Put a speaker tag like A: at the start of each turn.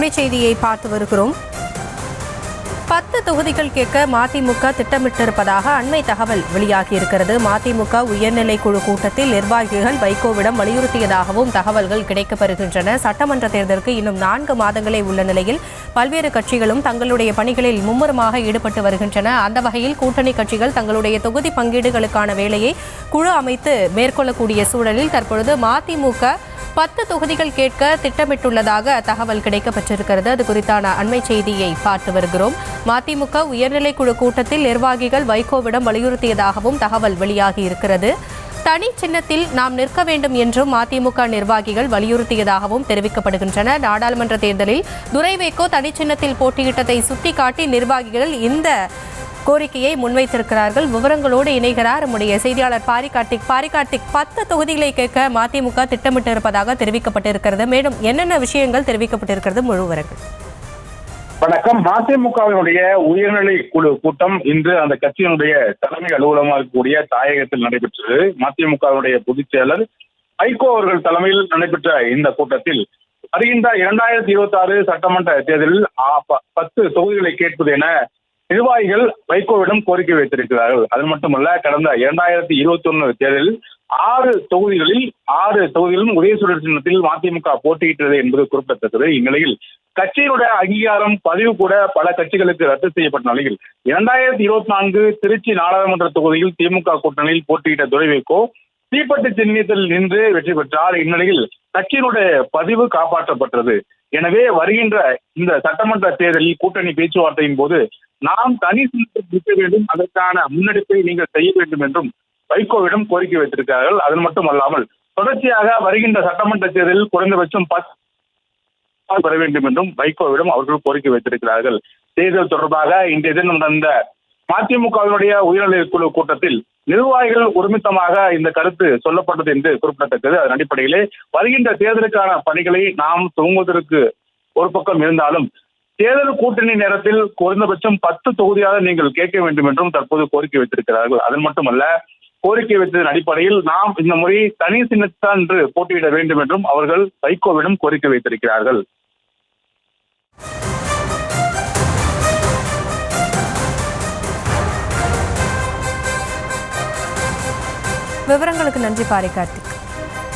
A: அண்மை செய்தியை பார்த்து வருகிறோம். 10 தொகுதிகள் கேட்க மதிமுக திட்டமிட்டிருப்பதாக அண்மை தகவல் வெளியாகியிருக்கிறது. மதிமுக உயர்நிலை குழு கூட்டத்தில் நிர்வாகிகள் வைகோவிடம் வலியுறுத்தியதாகவும் தகவல்கள் கிடைக்கப்பெறுகின்றன. சட்டமன்ற தேர்தலுக்கு இன்னும் 4 மாதங்களே உள்ள நிலையில் பல்வேறு கட்சிகளும் தங்களுடைய பணிகளில் மும்முரமாக ஈடுபட்டு வருகின்றன. அந்த வகையில் கூட்டணி கட்சிகள் தங்களுடைய தொகுதி பங்கீடுகளுக்கான வேலையை குழு அமைத்து மேற்கொள்ளக்கூடிய சூழலில் தற்பொழுது மதிமுக 10 தொகுதிகள் கேட்க திட்டமிட்டுள்ளதாக தகவல் கிடைக்கப்பெற்றிருக்கிறது. அது குறித்தான அண்மை செய்தியை பார்த்து வருகிறோம். மதிமுக உயர்நிலைக்குழு கூட்டத்தில் நிர்வாகிகள் வைகோவிடம் வலியுறுத்தியதாகவும் தகவல் வெளியாகி இருக்கிறது. தனி சின்னத்தில் நாம் நிற்க வேண்டும் என்றும் மதிமுக நிர்வாகிகள் வலியுறுத்தியதாகவும் தெரிவிக்கப்படுகின்றன. நாடாளுமன்ற தேர்தலில் துரை வைகோ தனி சின்னத்தில் போட்டியிட்டதை சுட்டிக்காட்டி நிர்வாகிகள் இந்த கோரிக்கையை முன்வைத்திருக்கிறார்கள். விவரங்களோடு இணைகிறார் நம்முடைய செய்தியாளர் பாரிகார்த்திக். 10 தொகுதிகளை கேட்க மதிமுக திட்டமிட்டிருப்பதாக தெரிவிக்கப்பட்டிருக்கிறது. மேலும் என்னென்ன விஷயங்கள் தெரிவிக்கப்பட்டிருக்கிறது? முழு விவரங்கள்.
B: வணக்கம். மதிமுகவினுடைய உயர்நிலை குழு கூட்டம் இன்று அந்த கட்சியினுடைய தலைமை அலுவலகமாக இருக்கக்கூடிய தாயகத்தில் நடைபெற்றது. மதிமுகவினுடைய பொதுச் செயலர் வைகோ அவர்கள் தலைமையில் நடைபெற்ற இந்த கூட்டத்தில் வருகின்ற 2026 சட்டமன்ற தேர்தலில் 10 தொகுதிகளை கேட்பது என நிர்வாகிகள் வைகோவிடம் கோரிக்கை வைத்திருக்கிறார்கள். அது மட்டுமல்ல, கடந்த 2021 தேர்தலில் 6 தொகுதிகளிலும் உதயசூரியன் சின்னத்தில் மதிமுக போட்டியிட்டது என்பது குறிப்பிடத்தக்கது. இந்நிலையில் கட்சியினுடைய அங்கீகாரம் பதிவு கூட பல கட்சிகளுக்கு ரத்து செய்யப்பட்ட நிலையில் 2024 திருச்சி நாடாளுமன்ற தொகுதியில் திமுக கூட்டணியில் போட்டியிட்ட துரை வைகோ தீப்பெட்டி சின்னத்தில் நின்று வெற்றி பெற்றார். இந்நிலையில் கட்சியினுடைய பதிவு காப்பாற்றப்பட்டது. எனவே வருகின்ற இந்த சட்டமன்ற தேர்தலில் கூட்டணி பேச்சுவார்த்தையின் போது நாம் தனி சின்னத்தில் நிற்க வேண்டும், அதற்கான முன்னெடுப்பை நீங்கள் செய்ய வேண்டும் என்றும் வைகோவிடம் கோரிக்கை வைத்திருக்கிறார்கள். அது மட்டுமல்லாமல் தொடர்ச்சியாக வருகின்ற சட்டமன்ற தேர்தலில் குறைந்தபட்சம் 10 பெற வேண்டும் என்றும் வைகோவிடம் அவர்கள் கோரிக்கை வைத்திருக்கிறார்கள். தேர்தல் தொடர்பாக இன்றைய தினம் நடந்த மதிமுகவினுடைய உயர்நிலை குழு கூட்டத்தில் நிர்வாகிகள் ஒருமித்தமாக இந்த கருத்து சொல்லப்பட்டது என்று குறிப்பிடத்தக்கது. அதன் அடிப்படையிலே வருகின்ற தேர்தலுக்கான பணிகளை நாம் துவங்குவதற்கு ஒரு பக்கம் இருந்தாலும் தேர்தல் கூட்டணி நேரத்தில் குறைந்தபட்சம் 10 தொகுதியாக நீங்கள் கேட்க வேண்டும் என்றும் தற்போது கோரிக்கை வைத்திருக்கிறார்கள். அது மட்டுமல்ல, கோரிக்கை வைத்ததன் அடிப்படையில் நாம் இந்த முறை தனி சின்னத்தான் என்று போட்டியிட வேண்டும் என்றும் அவர்கள் வைகோவிடம் கோரிக்கை வைத்திருக்கிறார்கள்.
A: விவரங்களுக்கு நன்றி பாரிகார்த்திக்.